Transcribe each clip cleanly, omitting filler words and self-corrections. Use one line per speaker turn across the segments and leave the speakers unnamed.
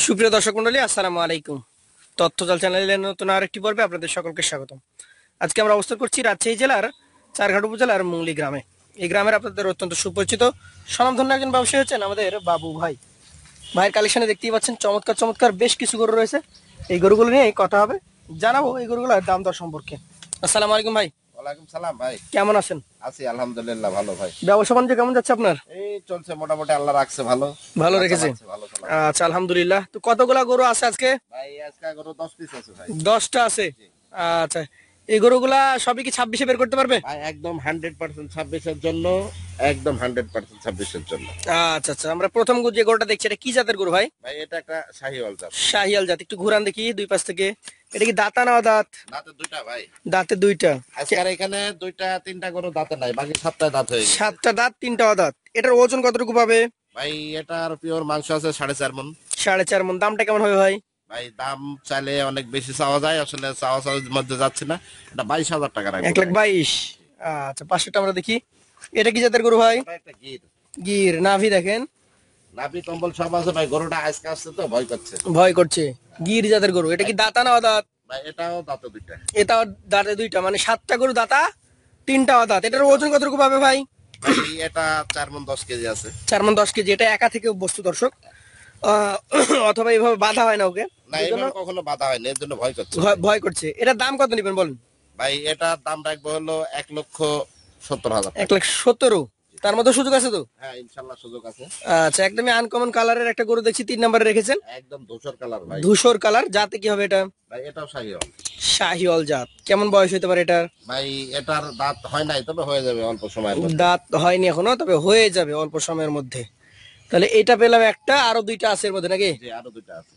সুপ্রিয় দর্শক মন্ডলী, আসসালামু আলাইকুম। তথ্যজাল চ্যানেলের নতুন আরেকটি পর্বে আপনাদের সকলকে স্বাগতম। আজকে আমরা অবস্থান করছি রাজশাহী জেলার চারঘাট উপজেলার মুংলি গ্রামে। এই গ্রামের আপনাদের অত্যন্ত সুপরিচিত স্বনামধন্য একজন ব্যবসায়ী হচ্ছেন আমাদের বাবু ভাই। ভাইয়ের কালেকশনে দেখতেই পাচ্ছেন চমৎকার চমৎকার বেশ কিছু গরু রয়েছে। এই গরুগুলো নিয়েই কথা হবে, জানাবো এই গরুগুলোর দাম দর সম্পর্কে। আসসালামু আলাইকুম ভাই।
ওয়ালাইকুম সালাম ভাই।
কেমন আছেন?
আছি আলহামদুলিল্লাহ, ভালো ভাই।
ব্যবসা বাণিজ্য কেমন যাচ্ছে আপনার?
এই চলছে মোটামুটি, আল্লাহ রাখছে ভালো।
ভালো রেখেছে।
ভালো চলা।
আচ্ছা, আলহামদুলিল্লাহ। তো কতগুলা গরু আছে আজকে?
ভাই আজকে গরু 10 পিস আছে ভাই।
10টা আছে। আচ্ছা, এই গরুগুলা সবই কি 26-এ বের করতে পারবে?
ভাই একদম 100% 26 এর জন্য, একদম 100% 26 এর জন্য।
আচ্ছা আচ্ছা, আমরা প্রথম যে গরুটা দেখছি এটা কি জাতের গরু ভাই?
ভাই এটা একটা শাহিওয়াল জাত।
শাহিয়াল জাত। একটু ঘুরান দেখি দুই পাশ থেকে। এটা কি দাঁতা না দাঁত?
দাঁতে দুইটা ভাই।
দাঁতে দুইটা।
আজকের এখানে দুইটা তিনটা গরু দাঁতে নাই, বাকি 7টা দাঁত হয়ে গেছে।
7টা দাঁত 3টা অদাঁত। এটার ওজন কতটুকু পাবে?
ভাই এটার পিওর মাংস আছে 4.5 মণ।
4.5 মণ। দামটা কেমন হবে ভাই?
ভাই দাম চাইলে অনেক বেশি চাওয়া যায়, আসলে চাওয়া মধ্যে যাচ্ছে না। এটা 22,000 টাকা রাখবো।
1,22,000। আচ্ছা, পাশেরটা আমরা দেখি। এটা কি জাতের গরু ভাই?
এটা একটা গির।
গির। নাভি দেখেন,
নাভি কম্বল সব আছে ভাই। গরুটা আজকে আসছে তো ভয় করছে।
ভয় করছে। গির জাতের গরু। এটা কি দাঁতা না অদাঁত?
ভাই এটাও দাঁতে দুইটা।
এটাও দাঁতে দুইটা, মানে 7টা গরু দাঁতা, 3টা অদাঁত। এটার ওজন কতটুকু পাবে ভাই?
ভাই এটা 4 মণ 10 কেজি আছে।
4 মণ 10 কেজি। এটা একা থেকে বস্তু দর্শক, আহ, অথবা এইভাবে বাধা হয় না ওকে,
না,
এই জন্য
এবার কখনো বাধা হয়নি, এর জন্য ভয় করছে।
ভয় করছে। এটার দাম কত নেবেন বলেন?
ভাই এটার দাম রাখবো হলো 1,70,000 টাকা।
1,70,000। তার মধ্যে সুযোগ আছে তো?
হ্যাঁ ইনশাল্লাহ সুযোগ আছে।
আচ্ছা, একদমই আনকমন কালারের একটা গরু দেখছি 3 নম্বরে রেখেছেন।
একদম ধূসর কালার ভাই।
ধূসর কালার। জাতে কি হবে এটা?
ভাই এটাও শাহিওয়াল।
শাহিওয়াল জাত। কেমন বয়স হতে পারে এটার?
ভাই এটার দাঁত হয় নাই, তবে হয়ে যাবে অল্প সময়ের মধ্যে।
দাঁত হয়নি এখনো, তবে হয়ে যাবে অল্প সময়ের মধ্যে। তাহলে এটা পেলাম একটা, আরো দুইটা আছে এর মধ্যে নাকি?
জি আরো দুইটা আছে।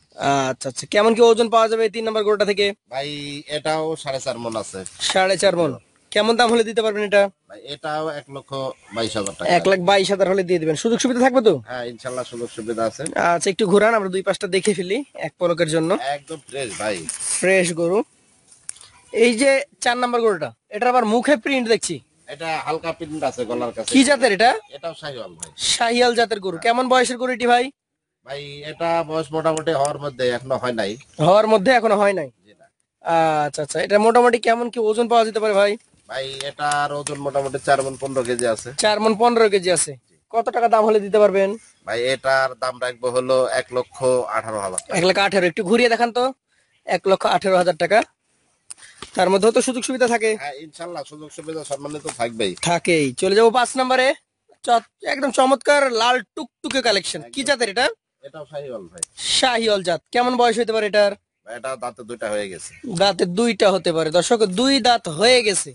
আচ্ছা আচ্ছা, কেমন কি ওজন পাওয়া যাবে এই 3 নম্বর গরুটা থেকে?
ভাই এটাও 4.5 মণ আছে।
4.5 মণ। কেমন দাম হলে দিতে পারবেন এটা?
ভাই এটাও 1,22,000 টাকা।
1,22,000 হলে দিয়ে দিবেন। সুযোগ সুবিধা থাকবে তো?
হ্যাঁ ইনশাল্লাহ সুযোগ সুবিধা আছে।
আচ্ছা, একটু ঘোরান, আমরা দুই পাশটা দেখে ফেলি এক পলকের জন্য।
একদম ফ্রেশ ভাই।
ফ্রেশ গরু। এই যে 4 নাম্বার গরুটা, এটা আবার মুখে প্রিন্ট দেখছি।
এটা হালকা প্রিন্ট আছে গলার কাছে।
কি জাতের এটা?
এটাও শাহিওয়াল ভাই।
শাহিয়াল জাতের গরু। কেমন বয়সের গরু এটি ভাই?
ভাই এটা বয়স মোটামুটি হওয়ার মধ্যে, এখনো হয় নাই।
হওয়ার মধ্যে এখনো হয় নাই।
যেটা
আচ্ছা আচ্ছা, এটা মোটামুটি কেমন কি ওজন পাওয়া যেতে পারে ভাই?
ভাই এটার ওজন মোটামুটি 4 মণ 15 কেজি আছে।
4 মণ 15 কেজি আছে। কত টাকা দাম হলে দিতে পারবেন?
ভাই এটার দাম রাখবো হলো 1,18,000 টাকা।
1,18,000। একটু ঘুরিয়ে দেখান তো। 1,18,000 টাকা। তার মধ্যেও তো সুযোগ সুবিধা থাকে।
হ্যাঁ ইনশাল্লাহ সুযোগ সুবিধা সম্মানিত থাকবেই।
থাকেই। চলে যাবো 5 নম্বরে। একদম চমৎকার লাল টুকটুকে কালেকশন। কি জাতের এটা?
এটাও শাহিওয়াল ভাই।
শাহিওয়াল জাত। কেমন বয়স হতে পারে এটার?
ভাই এটা দাঁতে দুইটা হয়ে গেছে।
দাঁতে দুইটা হতে পারে দর্শক, 2 দাঁত হয়ে গেছে।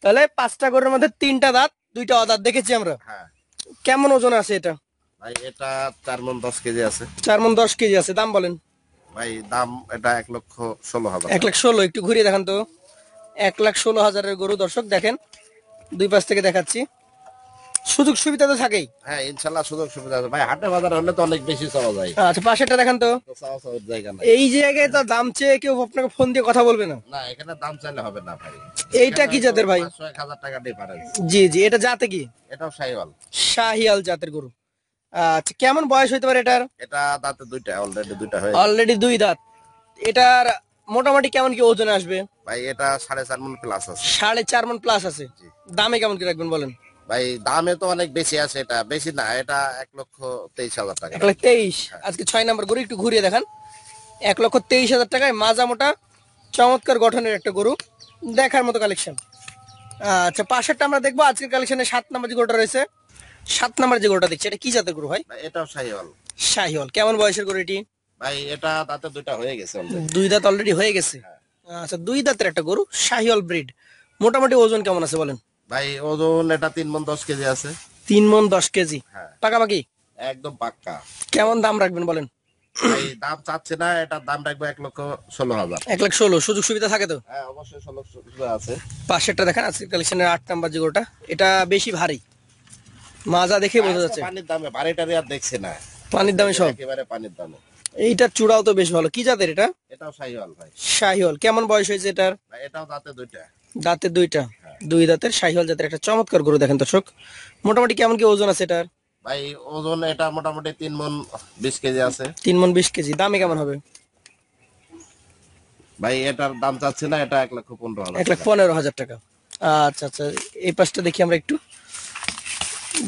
তাহলে 5টা গরুর মধ্যে 3টা দাঁত, 2টা অদাঁত দেখেছি আমরা।
হ্যাঁ
কেমন ওজন আছে এটা?
ভাই এটা 4 মণ 10 কেজি আছে।
4 মণ 10 কেজি আছে। দাম বলেন?
ভাই দাম এটা 1,16,000 টাকা।
1,16,000। একটু ঘুরিয়ে দেখান তো। 1,16,000 গরু দর্শক দেখেন, দুই পাশ থেকে দেখাচ্ছি। সুযোগ সুবিধা তো থাকেই।
হ্যাঁ ইনশাল্লাহ সুযোগ সুবিধা আছে ভাই। হাটে বাজার হলে তো অনেক বেশি চাওয়া যায়।
আচ্ছা, পাশেরটা দেখান তো।
তো চাওয়া চাওয়ার জায়গা নাই।
এই জায়গায় তো দাম চেয়ে কেউ আপনাকে ফোন দিয়ে কথা বলবে না।
না এখানে দাম চাইলে হবে না ভাই।
এইটা কি জাতের ভাই?
500-1,000 টাকা ডিফারেন্স।
জি জি, এটা জাতে কি?
এটাও শাহিওয়াল।
শাহিয়াল জাতের গরু। আচ্ছা, কেমন বয়স হইতে পারে এটার?
এটা দাঁতে দুইটা, অলরেডি দুইটা হয়ে
অলরেডি 2 দাঁত। এটার মোটামুটি কেমন কি ওজন আসবে?
ভাই এটা 4.5 মণ প্লাস আছে।
4.5 মণ প্লাস আছে। দামে কেমন কি রাখবেন বলেন?
ভাই দামে তো অনেক বেশি আছে, এটা বেশি না, এটা 1,23,000 টাকা।
1,23,000। আজকে 6 নম্বর গরু, একটু ঘুরিয়ে দেখান। 1,23,000 টাকায় মাজা মোটা চমৎকার গঠনের একটা গরু, দেখার মতো কালেকশন। আচ্ছা, পাশেরটা আমরা দেখবো। আজকের কালেকশনে 7 নম্বর যে গরুটা রয়েছে, 7 নম্বর যে গরুটা দেখছি, এটা কি জাতের গরু ভাই?
ভাই এটাও শাহিওয়াল।
শাহিওয়াল। কেমন বয়সের গরু এটি?
ভাই এটা দাঁতে দুইটা হয়ে গেছে already।
2 দাঁত অলরেডি হয়ে গেছে। আচ্ছা, 2 দাঁতের একটা গরু, শাহিওয়াল ব্রিড। মোটামুটি ওজন কেমন আছে বলেন?
ভাই ওজন এটা 3 মণ 10 কেজি আছে।
3 মণ 10 কেজি।
হ্যাঁ
পাকাপাকি।
একদম পাক্কা।
কেমন দাম রাখবেন বলেন?
ভাই দাম চাচ্ছে না, এটার দাম রাখবো 1,16,000।
1,16,000। সুযোগ সুবিধা থাকে তো?
হ্যাঁ অবশ্যই সুযোগ সুবিধা আছে।
পাশেরটা দেখেন, আজকের কালেকশনের 8 নাম্বার যে গরুটা, এটা বেশি ভারী, মাজা দেখে বোঝা যাচ্ছে।
পানির দামে বাড়িটারি আর দেখছে না।
পানির দামে সব।
একেবারে পানির দামে।
এইটা চূড়াও তো বেশ ভালো। কি জাতের এটা?
এটাও শাহিওয়াল ভাই।
শাহিওয়াল। কেমন বয়স হয়েছে এটার?
ভাই এটাও দাঁতে দুইটা।
দাঁতে দুইটা। 2 দাঁতের শাহিওয়াল জাতের একটা চমৎকার গরু দেখেন দর্শক। মোটামুটি কেমন কি ওজন আছে এটার?
ভাই ওজন এটা মোটামুটি 3 মণ 20 কেজি আছে।
3 মণ 20 কেজি। দামে কেমন হবে?
ভাই এটার দাম চাচ্ছি না, এটা 1,15,000 টাকা।
1,15,000 টাকা। আচ্ছা আচ্ছা, এই পাশটা দেখি আমরা একটু।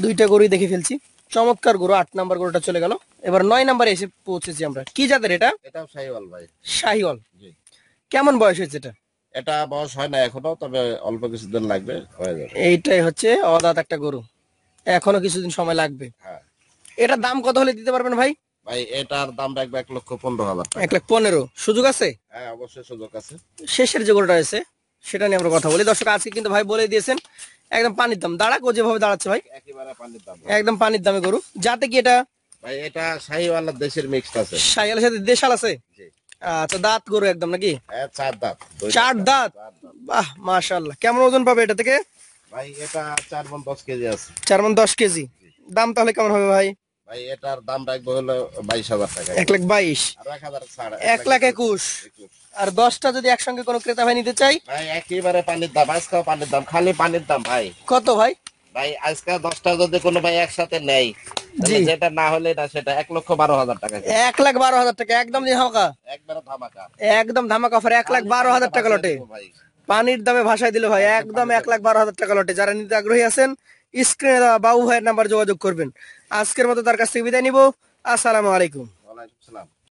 দুইটা গরুই দেখে ফেলছি, চমৎকার গরু। 8 নাম্বার গরুটা চলে গেল, এবার 9 নাম্বারে এসে পৌঁছেছি আমরা। কি জাতের এটা?
এটাও শাহিওয়াল ভাই।
শাহিওয়াল।
জি।
কেমন বয়স হয়েছে এটা?
এটা বয়স হয় না এখনো, তবে অল্প কিছুদিন লাগবে, হয়ে যাবে।
এইটাই হচ্ছে অদাঁত একটা গরু, এখনো কিছুদিন সময় লাগবে।
হ্যাঁ
এটার দাম কত হলে দিতে পারবেন ভাই?
ভাই, এটার দাম রাখবে 1,15,000 টাকা।
1,15,000। সুযোগ আছে?
হ্যাঁ অবশ্যই সুযোগ আছে।
শেষের যে গরুটা আছে সেটা নিয়ে আমরা কথা বলি। দর্শক, আজকে কিন্তু ভাই বলে দিয়েছেন একদম পানির দাম। দাঁড়াক ও যেভাবে দাঁড়াচ্ছে ভাই,
একেবারে পানির দাম।
একদম পানির দামে গরু। যাতে কি এটা
ভাই এটা শাহিওয়াল আর দেশের মিক্সড আছে।
শাহিওয়ালের সাথে দেশাল আছে?
জি।
আচ্ছা, দাঁত গরু একদম নাকি?
হ্যাঁ 4 দাঁত।
4 দাঁত।
চার দাঁত।
বাহ, মাশাআল্লাহ। কেমন ওজন পাবে এটা থেকে?
ভাই এটা 4 মণ 10 কেজি আছে।
4 মণ 10 কেজি। দাম তাহলে কেমন হবে ভাই?
ভাই এটার দাম রাখবো হলো 22,000 টাকা।
1,22,000।
আর 1,000 ছাড়।
1,21,000। আর 10টা যদি একসঙ্গে কোনো ক্রেতা ভাই নিতে চাই?
ভাই একেবারে পানির দাম, আজকাল পানির দাম, খালি পানির দাম ভাই।
কত ভাই?
ভাই আজকাল 10টা যদি কোনো ভাই একসাথে নেয়,
জি।
তাহলে যেটা না হলে না সেটা 1,12,000 টাকা।
1,12,000 টাকা একদম ধামাকা।
একবারে ধামাকা।
একদম ধামাকা অফার। 1,12,000 টাকা লটে। পানির দামে ভাষায় দিল ভাই, একদম 1,12,000 টাকা লটে। যারা নিতে আগ্রহী আছেন, স্ক্রিনে দেওয়া বাবু ভাইয়ের নাম্বার যোগাযোগ করবেন। আজকের মতো তার কাছ থেকে বিদায় নিব। আসসালামু আলাইকুম।
ওয়ালাইকুম সালাম।